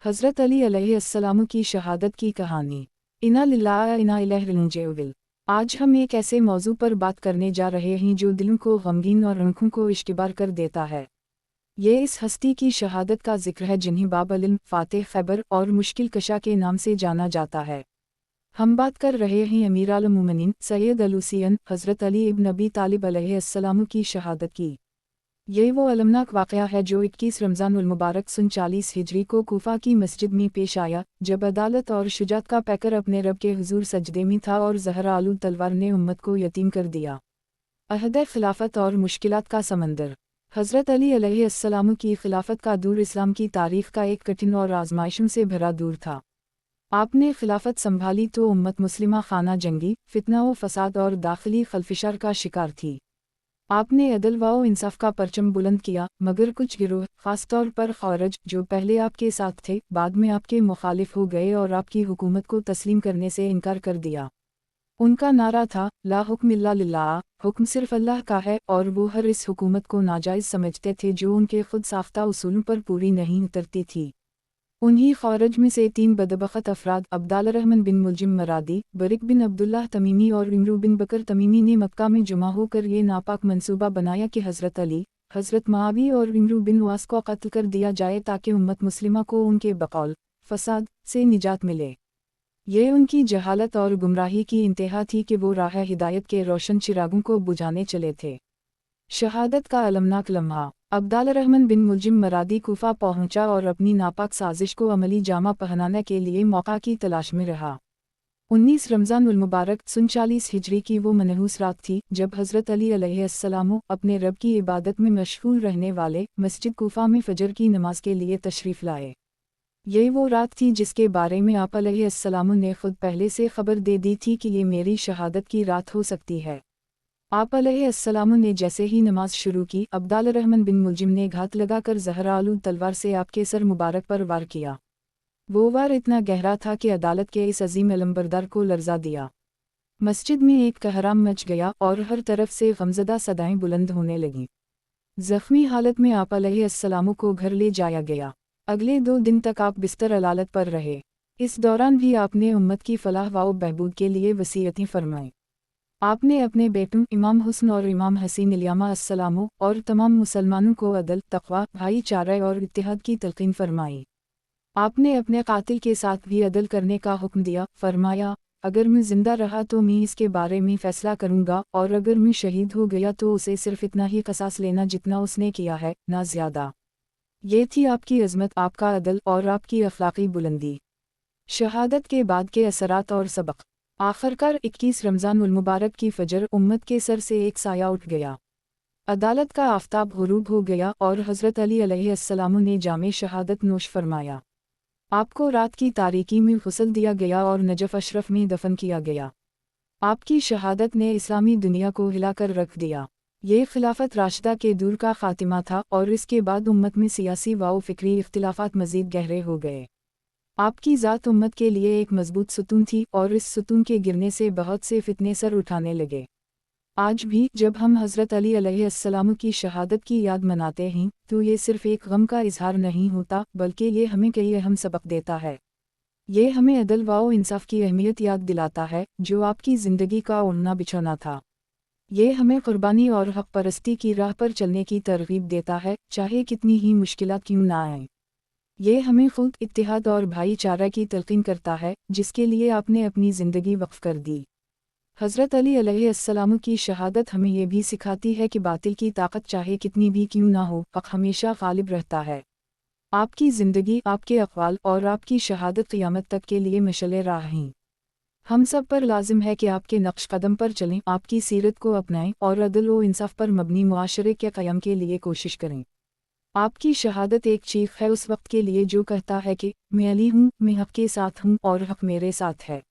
हज़रत अली अलैहिस्सलाम की शहादत की कहानी। इन्ना लिल्लाहि व इन्ना इलैहि राजिऊन। आज हम एक ऐसे मौजू पर बात करने जा रहे हैं जो दिलों को गमगीन और आँखों को इश्तिबार कर देता है। ये इस हस्ती की शहादत का जिक्र है जिन्हें बाबुल इल्म, फातिह खैबर और मुश्किल कशा के नाम से जाना जाता है। हम बात कर रहे हैं अमीर अल मोमिनीन सैयद अल हुसैन हज़रत अली इब्न अबी तालिब अलैहिस्सलाम की शहादत की। ये वो अलमनाक वाक़या है जो 21 रमज़ानुल मुबारक सन 40 हिजरी को कूफा की मस्जिद में पेश आया, जब अदालत और शुजात का पैकर अपने रब के हुजूर सजदे में था और ज़हरा आलू तलवार ने उम्मत को यतीम कर दिया। अहद खिलाफत और मुश्किलात का समंदर। हज़रत अली अलैहिस्सलाम की खिलाफत का दूर इस्लाम की तारीख़ का एक कठिन और आजमाइशों से भरा दूर था। आपने खिलाफत संभाली तो उम्मत मुस्लिमा खाना जंगी, फितना व फसाद और दाखिली खलफिशार का शिकार थी। आपने अदल व इंसाफ का परचम बुलंद किया, मगर कुछ गिरोह, ख़ासतौर पर ख़वारिज, जो पहले आपके साथ थे, बाद में आपके मुखालिफ हो गए और आपकी हुकूमत को तस्लीम करने से इनकार कर दिया। उनका नारा था, ला हुक्म इल्ला लिल्लाह, हुक्म सिर्फ अल्लाह का है, और वो हर इस हुकूमत को नाजायज़ समझते थे जो उनके खुद साख्ता उसूलों पर पूरी नहीं उतरती थी। उन्हीं ख़वारिज में से 3 बदबख्त अफराद अब्दुर्रहमान बिन मुलजिम मरादी, बरिक बिन अब्दुल्लाह तमीमी और इमरू बिन बकर तमीमी ने मक्का में जुमा होकर ये नापाक मंसूबा बनाया कि हज़रत अली, हज़रत मुआविया और इमरू बिन वास को कत्ल कर दिया जाए ताकि उम्मत मुस्लिमा को उनके बकौल फसाद से निजात मिले। ये उनकी जहालत और गुमराही की इंतहा थी कि वो राह हिदायत के रोशन चिरागों को बुझाने चले थे। शहादत का अलमनाक लम्हा। अब्दुर्रहमान बिन मुलजिम मरादी कूफा पहुंचा और अपनी नापाक साजिश को अमली जामा पहनाने के लिए मौका की तलाश में रहा। 19 रमज़ानुल मुबारक सन 40 हिजरी की वो मनहूस रात थी जब हज़रत अली अलैहिस्सलाम अपने रब की इबादत में मशगूल रहने वाले मस्जिद कूफा में फजर की नमाज के लिए तशरीफ़ लाए। ये वो रात थी जिसके बारे में आप अलैहिस्सलाम ने खुद पहले से खबर दे दी थी कि ये मेरी शहादत की रात हो सकती है। आप अलैहिस्सलाम ने जैसे ही नमाज शुरू की, अब्दुर्रहमान बिन मुलजिम ने घात लगाकर ज़हरा आलू तलवार से आपके सर मुबारक पर वार किया। वो वार इतना गहरा था कि अदालत के इस अजीम अलमबरदार को लर्जा दिया। मस्जिद में एक कहराम मच गया और हर तरफ से गमज़दा सदाएं बुलंद होने लगीं। ज़ख्मी हालत में आप अलैहिस्सलाम को घर ले जाया गया। अगले 2 दिन तक आप बिस्तर अलालत पर रहे। इस दौरान भी आपने उम्मत की फलाह व बहबूद के लिए वसीयतें फरमाईं। आपने अपने बेटों इमाम हुस्न और इमाम हसीन इल्यामा अस्सलामो और तमाम मुसलमानों को अदल, तक़वा, भाईचारा और इत्तेहाद की तलक़ीन फरमाई। आपने अपने कातिल के साथ भी अदल करने का हुक्म दिया, फरमाया, अगर मैं ज़िंदा रहा तो मैं इसके बारे में फ़ैसला करूँगा, और अगर मैं शहीद हो गया तो उसे सिर्फ़ इतना ही क़सास लेना जितना उसने किया है, ना ज़्यादा। ये थी आपकी अज़मत, आपका अदल और आपकी अखलाक़ी बुलंदी। शहादत के बाद के असरात और सबक। आखिरकार 21 रमज़ानुल मुबारक की फ़जर उम्मत के सर से एक साया उठ गया। अदालत का आफ़ताब ग़ुरूब हो गया और हज़रत अली अलैहिस्सलाम ने जामे शहादत नोश फरमाया। आपको रात की तारीकी में ग़ुस्ल दिया गया और नजफ़ अशरफ में दफन किया गया। आपकी शहादत ने इस्लामी दुनिया को हिलाकर रख दिया। ये खिलाफत राशिदा के दूर का ख़ातिमा था और इसके बाद उम्मत में सियासी व फ़िक्री इख्तिलाफ़ात मज़ीद गहरे हो गए। आपकी ज़ात उम्मत के लिए एक मजबूत सुतून थी और इस सुतून के गिरने से बहुत से फितने सर उठाने लगे। आज भी जब हम हज़रत अली अलैहिस्सलाम की शहादत की याद मनाते हैं तो ये सिर्फ़ एक गम का इजहार नहीं होता, बल्कि ये हमें कई अहम सबक देता है। ये हमें अदल व इंसाफ की अहमियत याद दिलाता है जो आपकी ज़िंदगी का ओढ़ना बिछोना था। ये हमें क़ुरबानी और हक़ परस्ती की राह पर चलने की तरग़ीब देता है, चाहे कितनी ही मुश्किलात क्यों ना आएं। ये हमें खुद, इत्तेहाद और भाईचारा की तलक़ीन करता है, जिसके लिए आपने अपनी ज़िंदगी वक्फ़ कर दी। हज़रत अली अलैहिस्सलाम की शहादत हमें ये भी सिखाती है कि बातिल की ताकत चाहे कितनी भी क्यों ना हो, हक़ हमेशा ग़ालिब रहता है। आपकी ज़िंदगी, आपके अक़वाल और आपकी शहादत क़यामत तक के लिए मशअल राह हैं। हम सब पर लाजिम है कि आपके नक्श कदम पर चलें, आपकी सीरत को अपनाएं और अदल व इंसाफ पर मबनी मुआशरे के क़याम के लिए कोशिश करें। आपकी शहादत एक चीख है उस वक्त के लिए जो कहता है कि मैं अली हूँ, मैं हक़ के साथ हूँ और हक़ मेरे साथ है।